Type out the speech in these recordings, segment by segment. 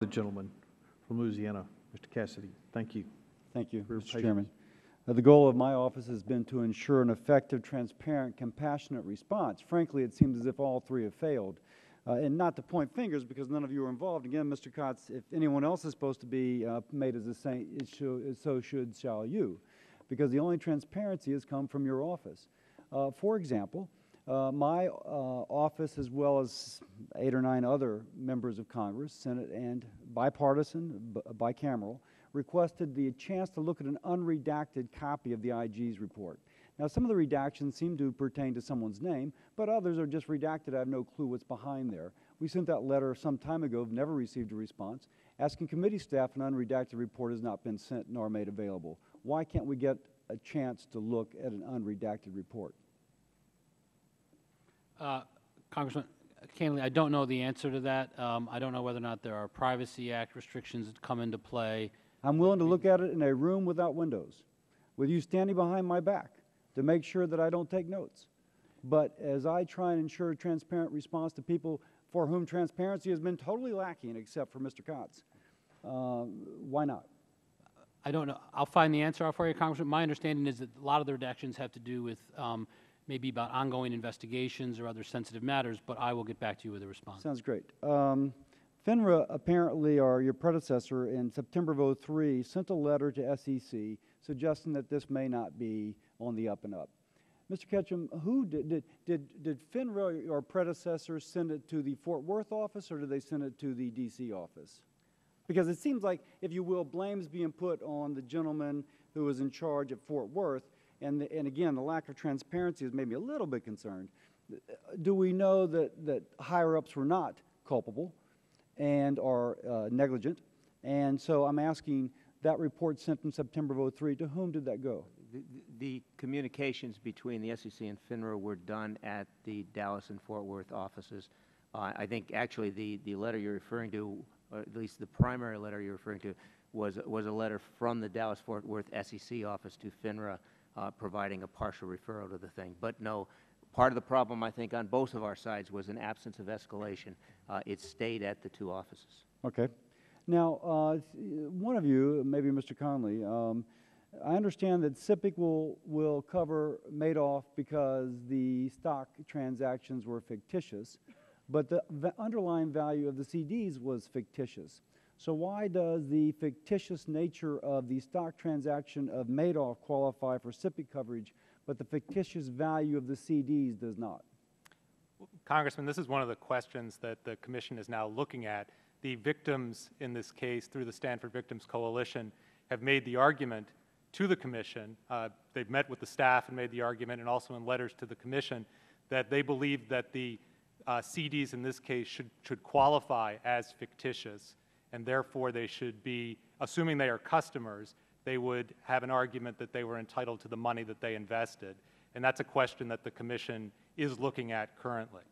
The gentleman from Louisiana, Mr. Cassidy. Thank you. Thank you, For your Mr. patience. Chairman. The goal of my office has been to ensure an effective, transparent, compassionate response. Frankly, it seems as if all three have failed. And not to point fingers, because none of you are involved. Again, Mr. Kotz, if anyone else is supposed to be made as a saint, so shall you. Because the only transparency has come from your office. For example, my office, as well as 8 or 9 other members of Congress, Senate, and bipartisan, bicameral, requested the chance to look at an unredacted copy of the IG's report. Now, some of the redactions seem to pertain to someone's name, but others are just redacted. I have no clue what's behind there. We sent that letter some time ago, never received a response. Asking committee staff, an unredacted report has not been sent nor made available. Why can't we get a chance to look at an unredacted report? Congressman Canley, I don't know the answer to that. I don't know whether or not there are Privacy Act restrictions that come into play. I'm willing to look at it in a room without windows, with you standing behind my back to make sure that I don't take notes. But as I try and ensure a transparent response to people for whom transparency has been totally lacking, except for Mr. Kotz, why not? I don't know. I'll find the answer out for you, Congressman. My understanding is that a lot of the redactions have to do with maybe about ongoing investigations or other sensitive matters, but I will get back to you with a response. Sounds great. FINRA apparently, or your predecessor, in September of '03, sent a letter to SEC suggesting that this may not be on the up and up. Mr. Ketchum, who did FINRA, your predecessor, send it to the Fort Worth office, or did they send it to the DC office? Because it seems like, if you will, blame's being put on the gentleman who was in charge at Fort Worth, and again, the lack of transparency has made me a little bit concerned. Do we know that higher-ups were not culpable and are negligent? And so I'm asking, that report sent in September of '03, to whom did that go? The communications between the SEC and FINRA were done at the Dallas and Fort Worth offices. I think actually the letter you're referring to, or at least the primary letter you're referring to, was a letter from the Dallas-Fort Worth SEC office to FINRA, providing a partial referral to the thing. But no, part of the problem, I think, on both of our sides was an absence of escalation. It stayed at the 2 offices. Okay. Now, one of you, maybe Mr. Conley, I understand that SIPC will cover Madoff because the stock transactions were fictitious, but the underlying value of the CDs was fictitious. So why does the fictitious nature of the stock transaction of Madoff qualify for SIPC coverage, but the fictitious value of the CDs does not? Congressman, this is one of the questions that the Commission is now looking at. The victims in this case, through the Stanford Victims Coalition, have made the argument to the Commission. They've met with the staff and made the argument, and also in letters to the Commission, that they believe that the CDs in this case should qualify as fictitious, and therefore they should be, assuming they are customers, they would have an argument that they were entitled to the money that they invested. And that's a question that the Commission is looking at currently.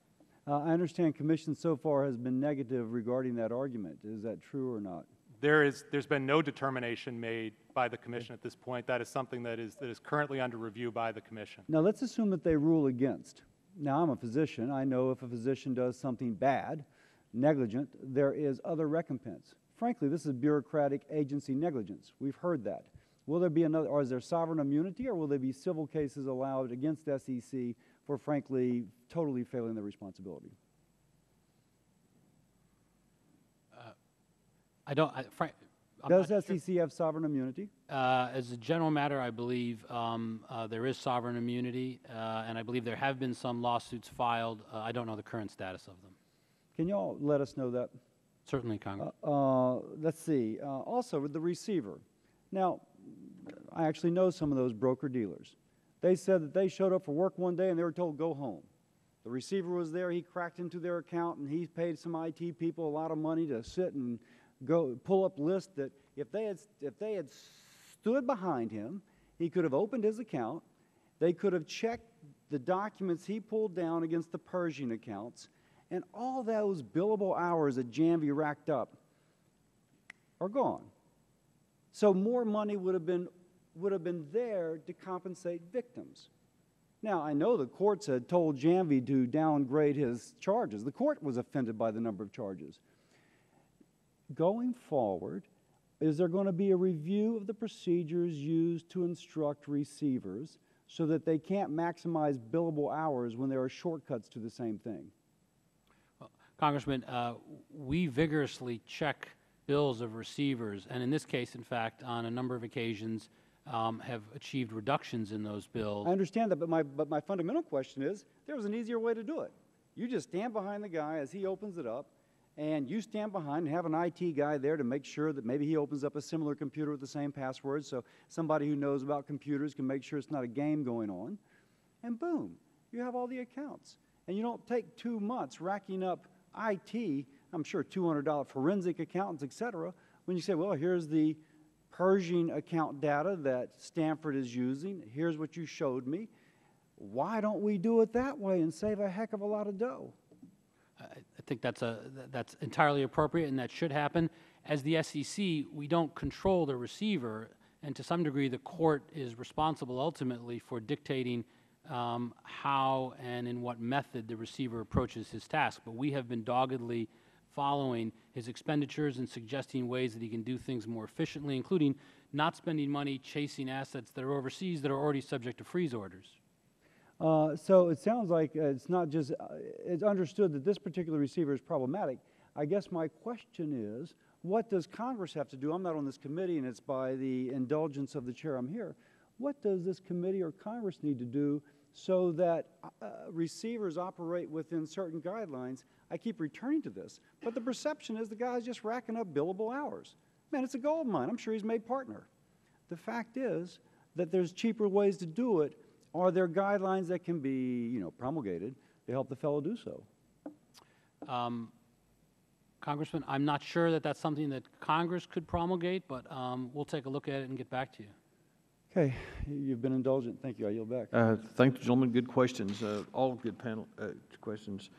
I understand Commission so far has been negative regarding that argument. Is that true or not? There's been no determination made by the Commission at this point. That is something that is currently under review by the Commission. Now, let's assume that they rule against. Now, I'm a physician. I know if a physician does something bad, negligent, there is other recompense. Frankly, this is bureaucratic agency negligence. We've heard that. Will there be another, or is there sovereign immunity, or will there be civil cases allowed against SEC for, frankly, totally failing their responsibility? Does SEC have sovereign immunity? As a general matter, I believe there is sovereign immunity, and I believe there have been some lawsuits filed. I don't know the current status of them. Can you all let us know that? Certainly, Congress. Let's see. Also, with the receiver. Now, I actually know some of those broker-dealers. They said that they showed up for work one day and they were told, go home. The receiver was there. He cracked into their account, and he paid some IT people a lot of money to sit and go pull up lists that if they had stood behind him, he could have opened his account. They could have checked the documents he pulled down against the Pershing accounts, and all those billable hours that Janvey racked up are gone. So more money would have been there to compensate victims. Now, I know the courts had told Janvey to downgrade his charges. The court was offended by the number of charges. going forward, is there going to be a review of the procedures used to instruct receivers so that they can't maximize billable hours when there are shortcuts to the same thing? Congressman, we vigorously check bills of receivers, and in this case, in fact, on a number of occasions, have achieved reductions in those bills. I understand that, but my fundamental question is, there was an easier way to do it. You just stand behind the guy as he opens it up, and you stand behind and have an IT guy there to make sure that maybe he opens up a similar computer with the same password, so somebody who knows about computers can make sure it's not a game going on, and boom, you have all the accounts. And you don't take 2 months racking up IT, I'm sure $200 forensic accountants, et cetera, when you say, well, here's the Pershing account data that Stanford is using, here's what you showed me. Why don't we do it that way and save a heck of a lot of dough? I think that's entirely appropriate, and that should happen. As the SEC, we don't control the receiver, and to some degree, the court is responsible ultimately for dictating how and in what method the receiver approaches his task. But we have been doggedly following his expenditures and suggesting ways that he can do things more efficiently, including not spending money chasing assets that are overseas that are already subject to freeze orders. So it sounds like it's not just, it's understood that this particular receiver is problematic. I guess my question is, what does Congress have to do? I'm not on this committee, and it's by the indulgence of the chair I'm here. What does this committee or Congress need to do so that receivers operate within certain guidelines? I keep returning to this, but the perception is the guy's just racking up billable hours. Man, it's a gold mine. I'm sure he's made partner. The fact is that there's cheaper ways to do it. Are there guidelines that can be, promulgated to help the fellow do so? Congressman, I'm not sure that that's something that Congress could promulgate, but we'll take a look at it and get back to you. Okay, you've been indulgent. Thank you. I yield back. Thank you, gentlemen. Good questions. All good panel questions.